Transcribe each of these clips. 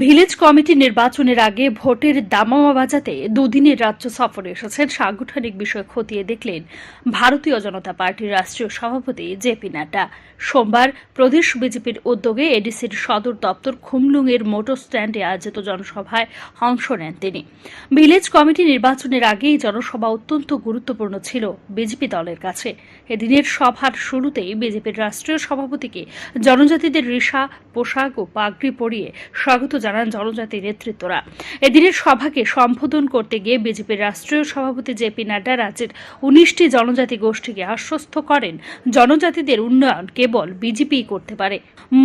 Village committee নির্বাচনের আগে ভোটের দামামা বাজাতে দুদিনের রাজ্য সফরে এসেছেন সাংগঠনিক বিষয় খতিয়ে দেখলেন ভারতীয় জনতা পার্টির রাষ্ট্রীয় সভাপতি জেপি নাড্ডা। সোমবার প্রদেশ বিজেপির উদ্যোগে এডিসির সদর দপ্তর খুমলুঙের মোটর স্ট্যান্ডে আয়োজিত জনসভায় অংশ নেন তিনি। ভিলেজ কমিটি নির্বাচনের আগে এই জনসভা অত্যন্ত গুরুত্বপূর্ণ ছিল বিজেপি দলের কাছে। এদিনের সভার শুরুতেই বিজেপির রাষ্ট্রীয় সভাপতিকে জনজাতিদের ঋষা, পোশাক ও পাগড়ি পরিয়ে স্বাগত জানান জনজাতি নেতৃত্বরা। এদিনের সভাকে সম্বোধন করতে গিয়ে বিজেপির রাষ্ট্রীয় সভাপতি জেপি নাড্ডা রাজ্যের 19টি জনজাতি গোষ্ঠীকে আশ্বস্ত করেন জনজাতিদের উন্নয়ন কেবল বিজেপিই করতে পারে।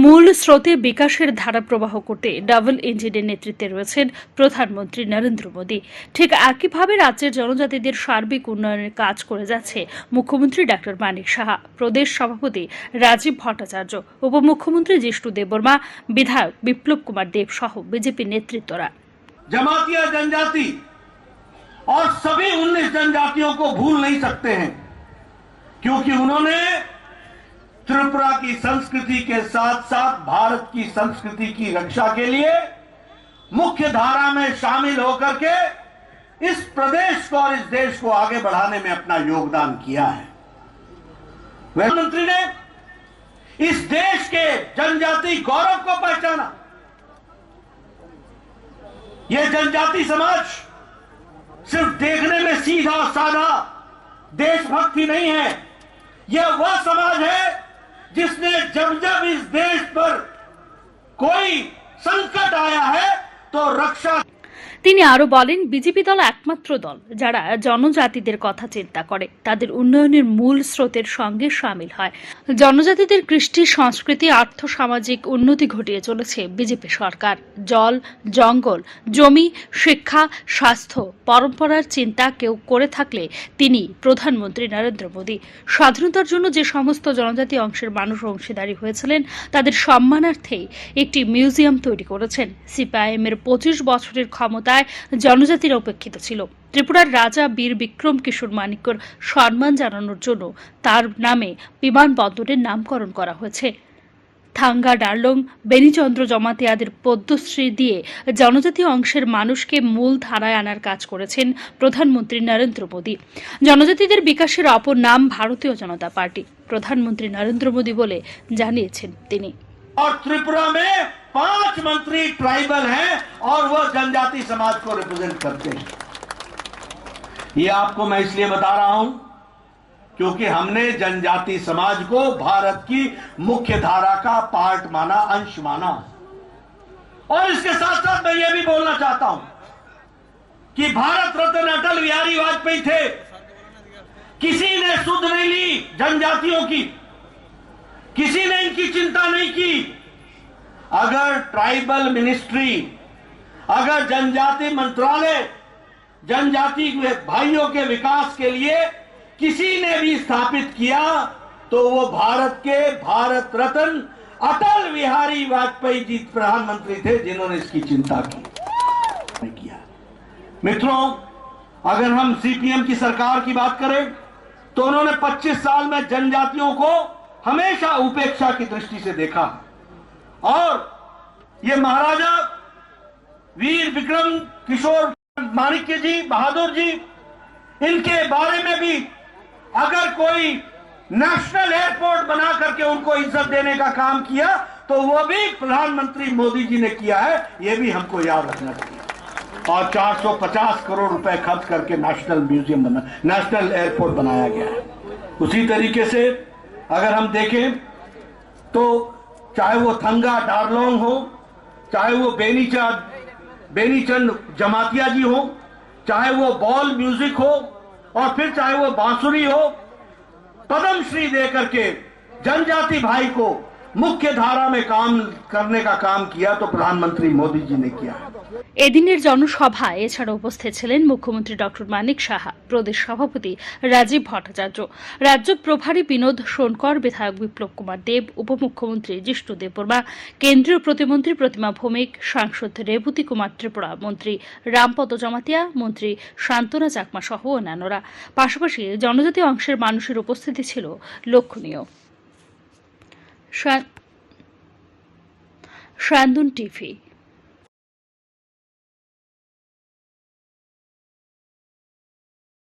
মূল স্রোতে বিকাশের ধারা প্রবাহ করতে ডাবল ইঞ্জিনের নেতৃত্বে রয়েছেন প্রধানমন্ত্রী নরেন্দ্র মোদী। ঠিক একইভাবে রাজ্যের জনজাতিদের সার্বিক উন্নয়নের কাজ করে যাচ্ছে মুখ্যমন্ত্রী ডক্টর মানিক সাহা, প্রদেশ সভাপতি রাজীব ভট্টাচার্য, উপমুখ্যমন্ত্রী जिष्णु देवबर्मा, विधायक विप्लव कुमार देव सह बीजेपी नेतृत्वरा। जमातिया जनजाति और सभी 19 जनजातियों को भूल नहीं सकते हैं, क्योंकि उन्होंने त्रिपुरा की संस्कृति के साथ साथ भारत की संस्कृति की रक्षा के लिए मुख्य धारा में शामिल होकर के इस प्रदेश को और इस देश को आगे बढ़ाने में अपना योगदान किया है। प्रधानमंत्री ने इस देश के जनजाति गौरव को पहचाना। यह जनजाति समाज सिर्फ देखने में सीधा साधा देशभक्ति नहीं है, यह वह समाज है जिसने जब जब इस देश पर कोई संकट आया है तो रक्षा। তিনি আরো বলেন, বিজেপি দল একমাত্র দল যারা জনজাতিদের কথা চিন্তা করে, তাদের উন্নয়নের মূল স্রোতের সঙ্গে সামিল হয়। জনজাতিদের কৃষ্টি, সংস্কৃতি, আর্থ সামাজিক উন্নতি ঘটিয়ে চলেছে বিজেপি সরকার। জল, জঙ্গল, জমি, শিক্ষা, স্বাস্থ্য, পরম্পরার চিন্তা কেউ করে থাকলে তিনি প্রধানমন্ত্রী নরেন্দ্র মোদী। স্বাধীনতার জন্য যে সমস্ত জনজাতি অংশের মানুষ অংশীদারি হয়েছিলেন তাদের সম্মানার্থেই একটি মিউজিয়াম তৈরি করেছেন। সিপিআইএম এর 25 বছরের ক্ষমতায় জনজাতিরা উপেক্ষিত ছিল। ত্রিপুরার রাজা বীর বিক্রম কিশোর মানিক্যর সম্মান জানানোর জন্য তার নামে বিমানবন্দরের নামকরণ করা হয়েছে। থাঙ্গা, ডার্লং, বেনিচন্দ্র জমাতিয়াদের পদ্মশ্রী দিয়ে জনজাতি অংশের মানুষকে মূল ধারায় আনার কাজ করেছেন প্রধানমন্ত্রী নরেন্দ্র মোদী। জনজাতিদের বিকাশের অপর নাম ভারতীয় জনতা পার্টি। প্রধানমন্ত্রী নরেন্দ্র মোদী বলে জানিয়েছেন তিনি। और त्रिपुरा में 5 मंत्री ट्राइबल हैं और वह जनजाति समाज को रिप्रेजेंट करते हैं। ये आपको मैं इसलिए बता रहा हूं क्योंकि हमने जनजाति समाज को भारत की मुख्य धारा का पार्ट माना, अंश माना। और इसके साथ साथ मैं ये भी बोलना चाहता हूं कि भारत रत्न अटल बिहारी वाजपेयी थे, किसी ने सुध नहीं ली जनजातियों की, किसी ने इनकी चिंता नहीं की। अगर ट्राइबल मिनिस्ट्री, अगर जनजाति मंत्रालय जनजाति भाइयों के विकास के लिए किसी ने भी स्थापित किया तो वो भारत के भारत रत्न अटल बिहारी वाजपेयी जी प्रधानमंत्री थे, जिन्होंने इसकी चिंता किया। मित्रों, अगर हम सीपीएम की सरकार की बात करें तो उन्होंने 25 साल में जनजातियों को हमेशा उपेक्षा की दृष्टि से देखा। और ये महाराजा वीर विक्रम किशोर माणिक्य जी, बहादुर जी, इनके बारे में भी अगर कोई नेशनल एयरपोर्ट बना करके उनको इज्जत देने का काम किया तो वो भी प्रधानमंत्री मोदी जी ने किया है, ये भी हमको याद रखना चाहिए। और 450 करोड़ रुपए खर्च करके नेशनल म्यूजियम बना, नेशनल एयरपोर्ट बनाया गया है। उसी तरीके से अगर हम देखें तो चाहे वो थंगा डारलोंग हो, चाहे वो बेनीचंद जमातिया जी हो, चाहे वो बॉल म्यूजिक हो, और फिर चाहे वो बांसुरी हो, पद्मश्री देकर के जनजाति भाई को मुख्य धारा में काम करने का काम किया तो प्रधानमंत्री मोदी जी ने किया। এদিনের জনসভায় এছাড়া উপস্থিত ছিলেন মুখ্যমন্ত্রী ডক্টর মানিক সাহা, প্রদেশ সভাপতি রাজীব ভট্টাচার্য, রাজ্য প্রভারী বিনোদ সোনকর, বিধায়ক বিপ্লব কুমার দেব, উপমুখ্যমন্ত্রী जिष्णु देवबर्मा, কেন্দ্রীয় প্রতিমন্ত্রী প্রতিমা ভৌমিক, সাংসদ রেবতী কুমার ত্রিপুরা, মন্ত্রী রামপদ জমাতিয়া, মন্ত্রী শান্তনা চাকমা সহ অন্যান্যরা। পাশাপাশি জনজাতি অংশের মানুষের উপস্থিতি ছিল লক্ষণীয়। শান্তন টিভি।